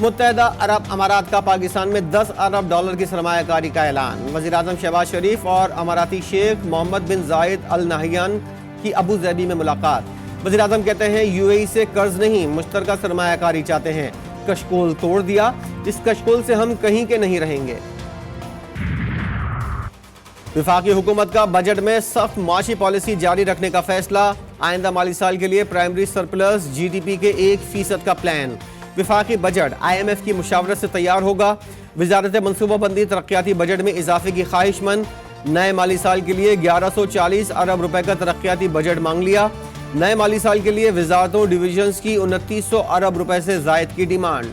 मुत्तहदा अरब अमारात का पाकिस्तान में 10 अरब डॉलर की सरमायाकारी का ऐलान। वज़ीर-ए-आज़म शहबाज शरीफ और अमाराती शेख मोहम्मद बिन जायद अल नहयान की अबू धाबी में मुलाकात। वज़ीर-ए-आज़म कहते हैं यूएई से कर्ज नहीं, मुश्तरका सरमायाकारी चाहते हैं। कशकोल तोड़ दिया, इस कशकोल से हम कहीं के नहीं रहेंगे। वफाकी हुकूमत का बजट में सख्त माशी पॉलिसी जारी रखने का फैसला। आइंदा माली साल के लिए प्राइमरी सरप्लस GDP के 1% का प्लान। वफाकी बजट IMF की मुशावरत से तैयार होगा। वजारत मनसूबाबंदी तरक्याती बजट में इजाफे की ख्वाहिशमंद। नए माली साल के लिए 1140 अरब रुपए का तरक्याती बजट मांग लिया। नए माली साल के लिए वजारतों डिवीजन्स की 2900 अरब रुपए से जायद की डिमांड।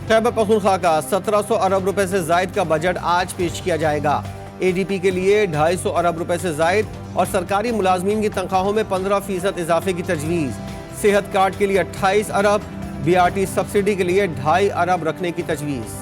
खैबर पख्तूनख्वा का 1700 अरब रुपए से जायद का बजट आज पेश किया जाएगा। ADP के लिए 250 अरब रुपए से जायद और सरकारी मुलाजमीन की तनख्वाहों में 15% इजाफे की तजवीज़। सेहत कार्ड के लिए 28 अरब, BRT सब्सिडी के लिए 2.5 अरब रखने की तजवीज़।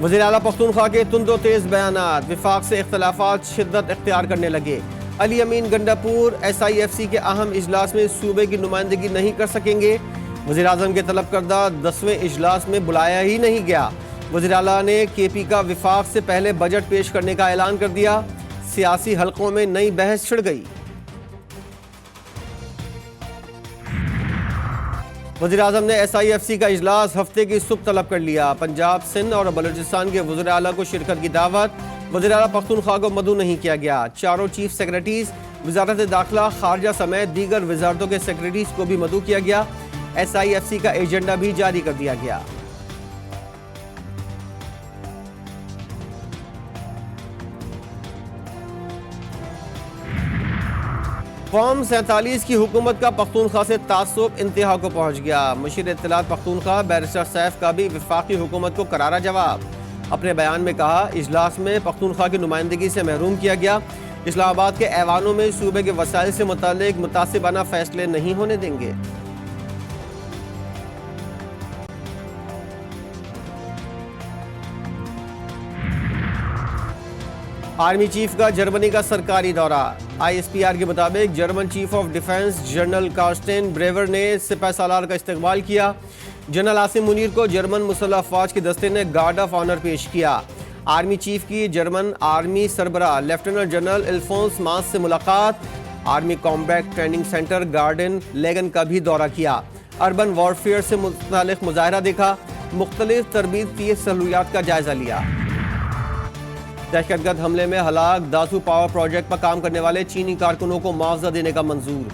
वज़ीर आला पख्तूनख्वा के तुंदो तेज बयानात। वफाक से इख्तलाफात शिद्दत इख्तियार करने लगे। अली अमीन गंडापुर SIFC के अहम इजलास में सूबे की नुमाइंदगी नहीं कर सकेंगे। वज़ीर आज़म के तलब करदा 10वें इजलास में बुलाया ही नहीं गया। वज़ीर आला ने KP का वफाक से पहले बजट पेश करने का ऐलान कर दिया। सियासी हलकों में नई बहस छिड़ गई। वज़ीर आज़म ने SIFC का इजलास हफ्ते की सुबह तलब कर लिया। पंजाब, सिंध और बलूचिस्तान के वज़ीर आला को शिरकत की दावत। वज़ीर आला पख्तूनख्वा को मदऊ नहीं किया गया। चारों चीफ सेक्रेटरीज, वज़ारत दाखिला, खारजा समेत दीगर वज़ारतों के सेक्रेटरीज को भी मदऊ किया गया। SIFC का एजेंडा भी जारी कर दिया गया। फॉर्म 47 की हुकूमत का पख्तूनख्वा से तासुब इंतहा को पहुंच गया। मुशीर इत्तलात पख्तूनख्वा बैरिस्टर सैफ का भी वफाकी हुकूमत को करारा जवाब। अपने बयान में कहा, इजलास में पख्तूनख्वा की नुमाइंदगी से महरूम किया गया। इस्लामाबाद के ऐवानों में सूबे के वसाइल से मुताल्लिक मुतासिबाना फैसले नहीं होने देंगे। आर्मी चीफ का जर्मनी का सरकारी दौरा। ISPR के मुताबिक German chief of defence general Carsten Breuer ने सिपह सालार का इस्तकबाल किया। जनरल आसिम मुनीर को जर्मन मुसल्लह अफवाज के दस्ते ने गार्ड ऑफ ऑनर पेश किया। आर्मी चीफ की German army सरबराह lieutenant general Alphons मास से मुलाकात। Army combat training centre garden legend का भी दौरा किया। अर्बन वॉरफेयर से मुतालिक मुजाहरा देखा। मुख्तलिफ तरबीती सहूलियात का जायजा लिया। दहशतगर्द हमले में हलाक दासू पावर प्रोजेक्ट पर काम करने वाले चीनी कारकुनों को मुआवजा देने का मंजूर।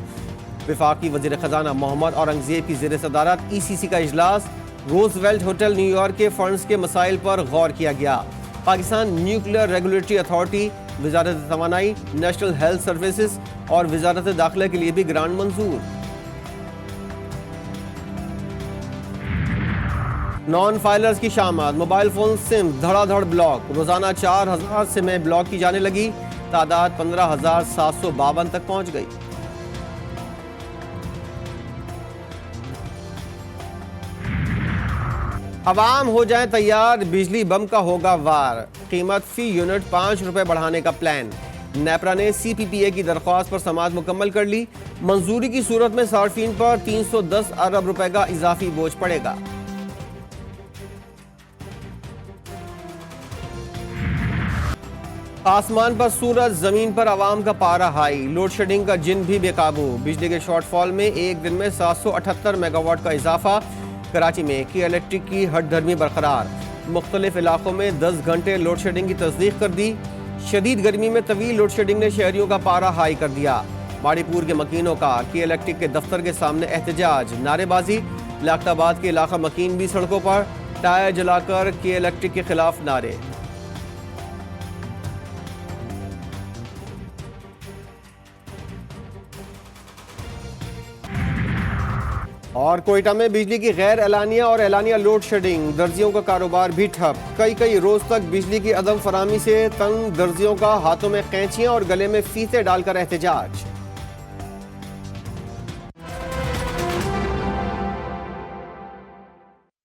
वफाकी वजीर खजाना मोहम्मद औरंगजेब की ज़ेर सदारत ECC का इजलास। रोजवेल्ट होटल न्यूयॉर्क के फंड्स के मसाइल पर गौर किया गया। पाकिस्तान न्यूक्लियर रेगुलेटरी अथॉरिटी, वजारत तवानाई, नेशनल हेल्थ सर्विसेज और वजारत दाखिला के लिए भी ग्रांट मंजूर। नॉन फाइलर्स की शामत। मोबाइल फोन सिम धड़ाधड़ ब्लॉक। रोजाना 4000 सिमें ब्लॉक की जाने लगी। तादाद 15,752 तक पहुंच गई। अवाम हो जाए तैयार, बिजली बम का होगा वार। कीमत फी यूनिट 5 रुपए बढ़ाने का प्लान। नेपरा ने CPPA की दरख्वास्त पर समाअत मुकम्मल कर ली। मंजूरी की सूरत में सार्फिन पर 310 अरब रुपए का इजाफी बोझ पड़ेगा। आसमान पर सूरज, जमीन पर आवाम का पारा हाई। लोड शेडिंग का जिन भी बेकाबू। बिजली के शॉर्टफॉल में एक दिन में 778 मेगावाट का इजाफा। कराची में की इलेक्ट्रिक की हटधर्मी बरकरार। मुख्तलिफ इलाकों में 10 घंटे लोड शेडिंग की तस्दीक कर दी। शदीद गर्मी में तवील लोड शेडिंग ने शहरियों का पारा हाई कर दिया। माड़ीपुर के मकीनों का की इलेक्ट्रिक के दफ्तर के सामने एहतजाज, नारेबाजी। लाखताबाद के इलाका मकीन भी सड़कों पर टायर जलाकर की इलेक्ट्रिक के खिलाफ नारे। और कोयटा में बिजली की गैर एलानिया और एलानिया लोड शेडिंग। दर्जियों का कारोबार भी ठप। कई रोज तक बिजली की अदम फराहमी से तंग दर्जियों का हाथों में कैंचियां और गले में फीते डालकर एहतजाज।